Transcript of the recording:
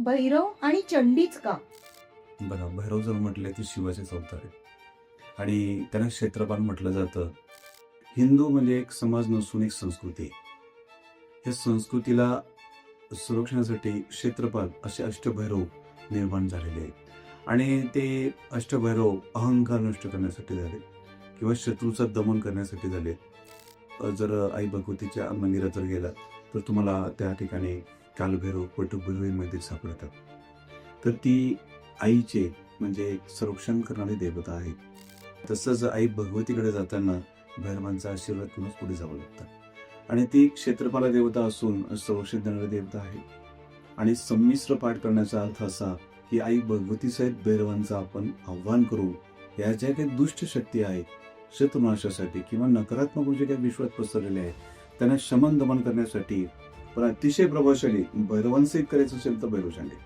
भैरव आणि चंडीच का? बघा, भैरव जर म्हटले तर शिवाचेच अवतार आहे आणि त्यांना क्षेत्रपाल म्हटलं जातं. हिंदू म्हणजे एक समाज नसून एक संस्कृती आहे. या संस्कृतीला संरक्षणासाठी क्षेत्रपाल असे अष्टभैरव निर्माण झालेले आहेत आणि ते अष्टभैरव अहंकार नष्ट करण्यासाठी झाले किंवा शत्रूचं दमन करण्यासाठी झाले. जर आई भगवतीच्या मंदिरात जर गेला तर तुम्हाला त्या ठिकाणी कालभैरव, वटुभैरव हे मंदिर सापडतात. तर ती आईचे म्हणजे एक संरक्षण करणारी देवता आहे. तसंच आई भगवतीकडे जाताना भैरवांचा आशीर्वाद घेऊनच पुढे जावं लागतं आणि ती क्षेत्रपाला देवता असून संरक्षण देणारी देवता आहे. आणि संमिश्र पाठ करण्याचा अर्थ असा की आई भगवती सहित भैरवांचं आपण आव्हान करू. या ज्या काही दुष्ट शक्ती आहेत शत्रुनाशासाठी किंवा नकारात्मक ऊर्जा काही विश्वात पसरलेल्या आहेत त्यांना शमन दमन करण्यासाठी पण अतिशय प्रभावशाली भैरवांसहित करायचं असेल तर भैरवचंडी.